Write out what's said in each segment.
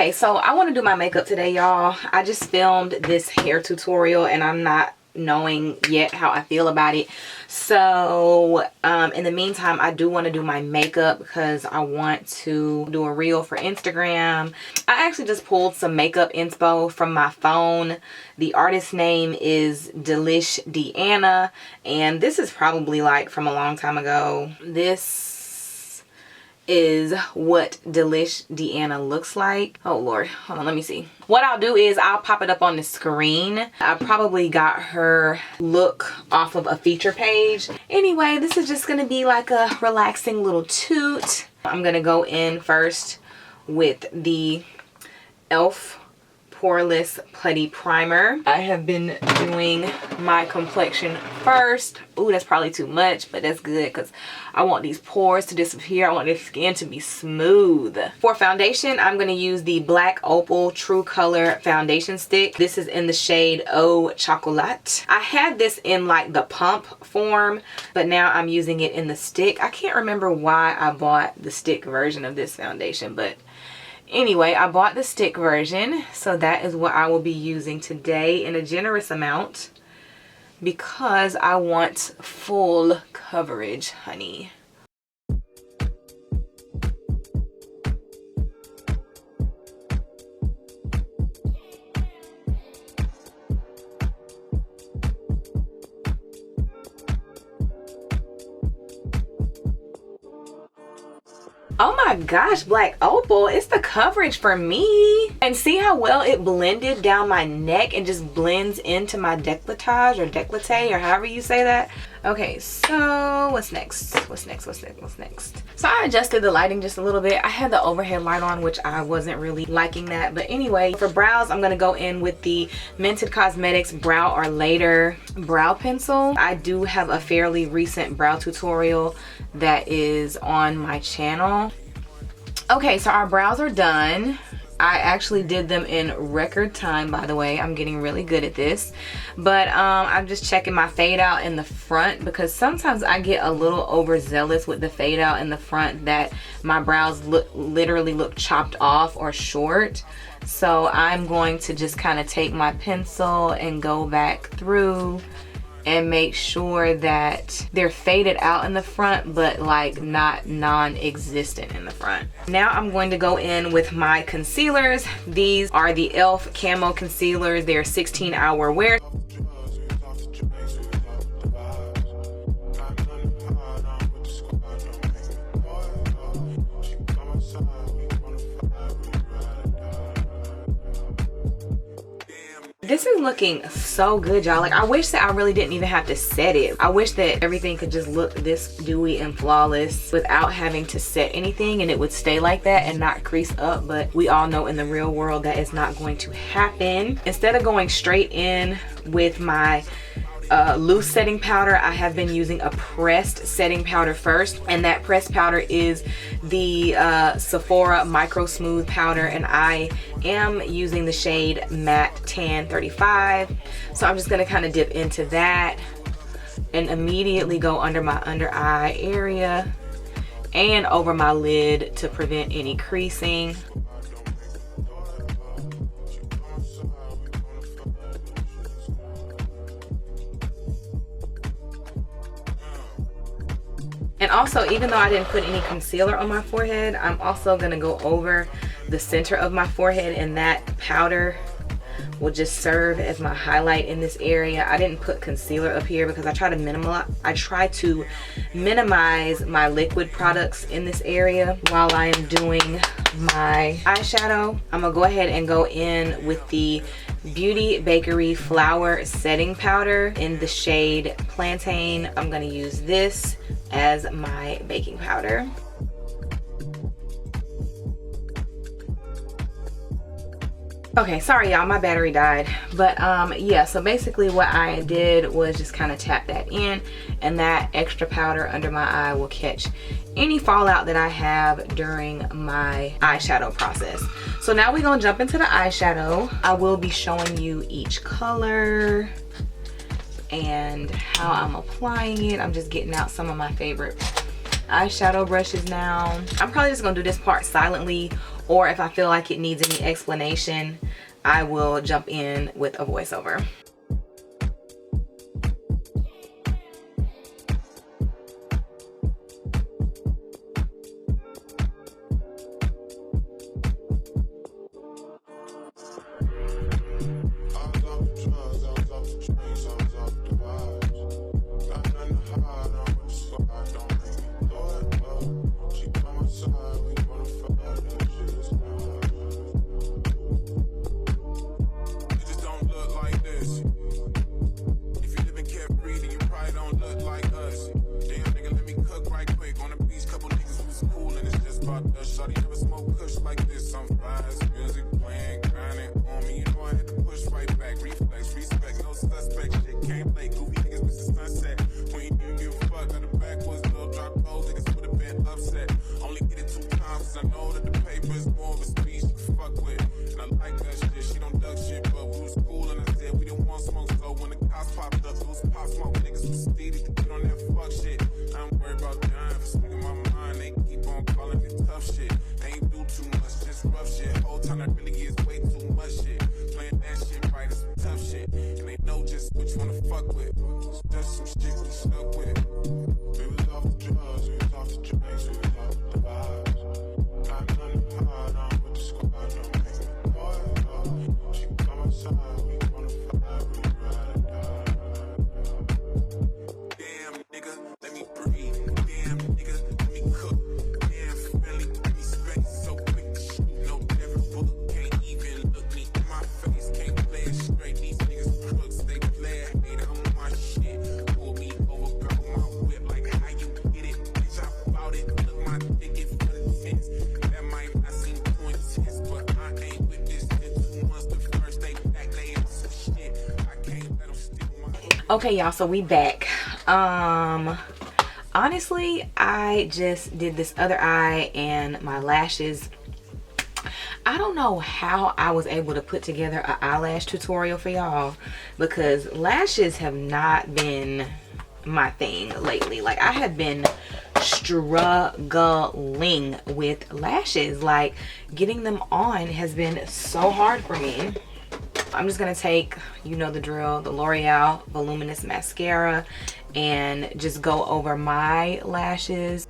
Okay, so I want to do my makeup today, y'all. I just filmed this hair tutorial and I'm not knowing yet how I feel about it. So in the meantime, I do want to do my makeup because I want to do a reel for Instagram. I actually just pulled some makeup inspo from my phone. The artist name is Delish Deanna, and this is probably like from a long time ago. This is what Delish Deanna looks like. Oh Lord, hold on, let me see. What I'll do is I'll pop it up on the screen. I probably got her look off of a feature page. Anyway, this is just gonna be like a relaxing little toot. I'm gonna go in first with the e.l.f. Poreless Putty Primer. I have been doing my complexion first. Ooh, that's probably too much, but that's good because I want these pores to disappear. I want this skin to be smooth. For foundation, I'm going to use the Black Opal True Color Foundation Stick. This is in the shade Eau Chocolat. I had this in like the pump form, but now I'm using it in the stick. I can't remember why I bought the stick version of this foundation, but anyway, I bought the stick version, so that is what I will be using today in a generous amount because I want full coverage, honey. Oh my gosh, Black Opal, it's the coverage for me. And see how well it blended down my neck and just blends into my décolletage or décolleté or however you say that. Okay, so what's next? What's next? So I adjusted the lighting just a little bit. I had the overhead light on, which I wasn't really liking that. But anyway, for brows, I'm gonna go in with the Mented Cosmetics Brow or Later brow pencil. I do have a fairly recent brow tutorial that is on my channel. Okay, so our brows are done. I actually did them in record time, by the way. I'm getting really good at this. But I'm just checking my fade out in the front because sometimes I get a little overzealous with the fade out in the front that my brows literally look chopped off or short. So I'm going to just kind of take my pencil and go back through and make sure that they're faded out in the front but like not non-existent in the front. Now I'm going to go in with my concealers. These are the e.l.f. Camo Concealers. They're 16-hour wear. This is looking so good, y'all. Like, I wish that I really didn't even have to set it. I wish that everything could just look this dewy and flawless without having to set anything and it would stay like that and not crease up. But we all know in the real world that is not going to happen. Instead of going straight in with my loose setting powder, I have been using a pressed setting powder first, and that pressed powder is the Sephora Micro Smooth powder, and I am using the shade Matte Tan 35. So I'm just gonna kind of dip into that and immediately go under my under eye area and over my lid to prevent any creasing. And also, even though I didn't put any concealer on my forehead, I'm also gonna go over the center of my forehead, and that powder will just serve as my highlight in this area. I didn't put concealer up here because I try to minimize my liquid products in this area while I am doing my eyeshadow. I'm gonna go ahead and go in with the Beauty Bakery Flour Setting Powder in the shade Plantain. I'm gonna use this as my baking powder. Okay, sorry y'all, my battery died. But yeah, so basically what I did was just kind of tap that in, and that extra powder under my eye will catch any fallout that I have during my eyeshadow process. So now we're gonna jump into the eyeshadow. I will be showing you each color and how I'm applying it. I'm just getting out some of my favorite eyeshadow brushes now. I'm probably just gonna do this part silently, or if I feel like it needs any explanation, I will jump in with a voiceover. Shawty never smoke kush like this. I'm flies, music playing, grinding on me. You know I had to push right back. Reflex, respect, no suspect. Shit came late. Goofy niggas miss the sunset. When you didn't give a fuck, got the backwoods, no drop goals. Niggas would have been upset. Only hit it 2 times, cause I know that the paper is more of a speech you can fuck with. And I like that shit. She don't duck shit, but we was cool and I said we didn't want smoke. So when the cops popped up, it was pop smoke. Niggas was speedy to get on that fuck shit. I'm worried about dying for speaking my mind. They keep on calling me tough shit. They ain't do too much, just rough shit. Whole time that really is way too much shit. Playing that shit right is some tough shit. And they know just what you wanna fuck with. It's just some shit we stuck with. We was off the drugs, we was off the drinks, we was off the vibes. Got nothing to hide, I'm with the squad, don't make me boy. She come outside, we wanna fight, we ride or die. Damn nigga, let me breathe. Damn nigga, let me cook. Damn family, give me space. So quick to shoot, no never book. Can't even look me in my face. Can't play it straight. These niggas crooks, they play it. Hate on my shit. Pull me over, girl, my whip. Like how you get it, bitch, I bout it. Look my ticket for the tents. That might not seem too intense, but I ain't with this in 2 months. The first day back, they ain't some shit. I can't let them steal my. Okay, y'all, so we back. Honestly, I just did this other eye and my lashes. I don't know how I was able to put together an eyelash tutorial for y'all, because lashes have not been my thing lately. Like, I have been struggling with lashes. Like, getting them on has been so hard for me. I'm just gonna take, you know the drill, the L'Oreal Voluminous Mascara, and just go over my lashes.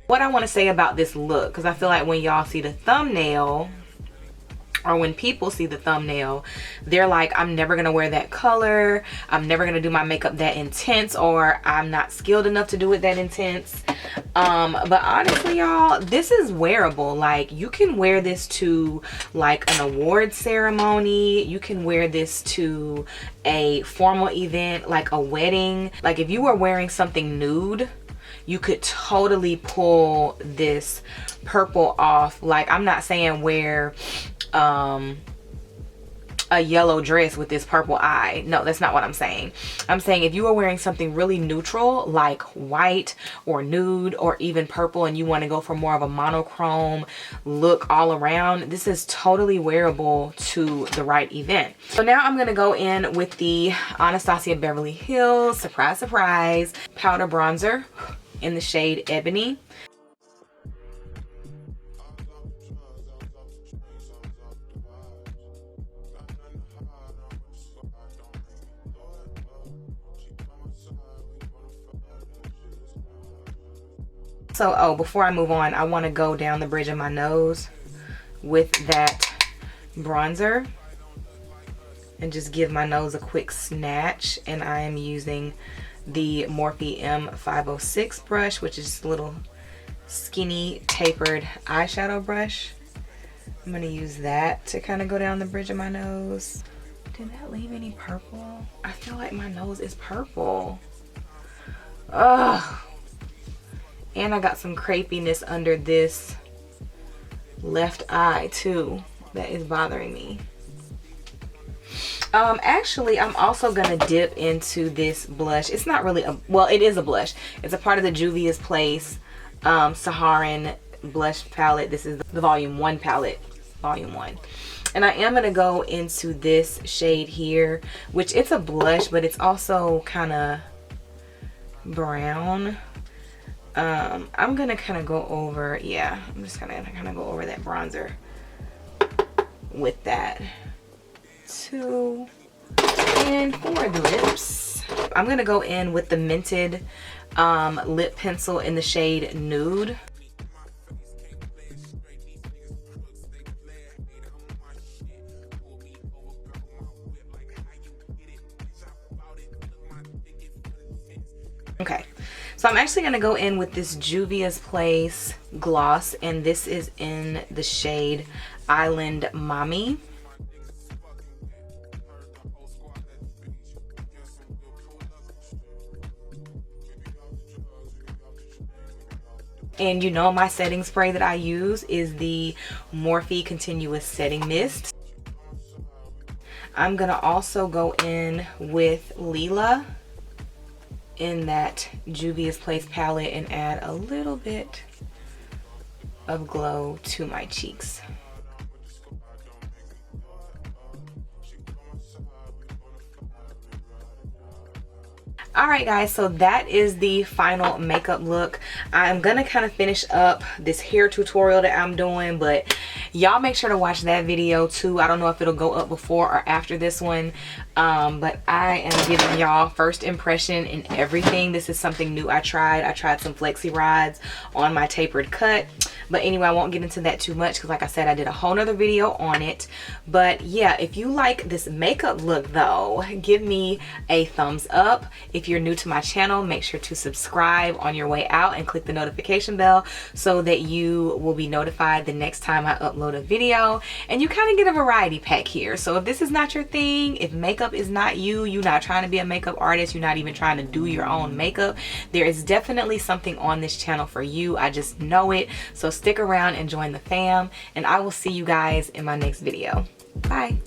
What I want to say about this look, because I feel like when y'all see the thumbnail, or when people see the thumbnail, they're like, I'm never gonna wear that color, I'm never gonna do my makeup that intense, or I'm not skilled enough to do it that intense. But honestly, y'all, this is wearable. Like, you can wear this to like an award ceremony, you can wear this to a formal event like a wedding. Like, if you were wearing something nude, you could totally pull this purple off. Like, I'm not saying wear a yellow dress with this purple eye. No, that's not what I'm saying. I'm saying if you are wearing something really neutral like white or nude or even purple, and you want to go for more of a monochrome look all around, this is totally wearable to the right event. So now I'm going to go in with the Anastasia Beverly Hills, surprise surprise, powder bronzer in the shade Ebony. So, oh, before I move on, I want to go down the bridge of my nose with that bronzer and just give my nose a quick snatch. And I am using the Morphe M506 brush, which is just a little skinny tapered eyeshadow brush. I'm going to use that to kind of go down the bridge of my nose. Did that leave any purple? I feel like my nose is purple. Ugh. And I got some crepiness under this left eye too that is bothering me. Actually, I'm also gonna dip into this blush. It's not really a, well, it is a blush. It's a part of the Juvia's Place Saharan blush palette. This is the volume 1 palette, volume 1. And I am going to go into this shade here, which it's a blush, but it's also kind of brown. I'm going to kind of go over, yeah, I'm just going to kind of go over that bronzer with that too. And for the lips, I'm going to go in with the Mented lip pencil in the shade Nude. Okay, so I'm actually going to go in with this Juvia's Place gloss, and this is in the shade Island Mommy. And you know my setting spray that I use is the Morphe Continuous Setting Mist. I'm going to also go in with Lila in that Juvia's Place palette and add a little bit of glow to my cheeks. Alright guys, so that is the final makeup look. I'm gonna kind of finish up this hair tutorial that I'm doing, but y'all make sure to watch that video too. I don't know if it'll go up before or after this one, but I am giving y'all first impression in everything. This is something new I tried some flexi rods on my tapered cut. But anyway, I won't get into that too much because like I said, I did a whole nother video on it. But yeah, if you like this makeup look though, give me a thumbs up. If you're new to my channel, make sure to subscribe on your way out and click the notification bell so that you will be notified the next time I upload a video. And you kind of get a variety pack here. So if this is not your thing, if makeup is not you're not trying to be a makeup artist, you're not even trying to do your own makeup, there is definitely something on this channel for you. I just know it. So stick around and join the fam, and I will see you guys in my next video. Bye.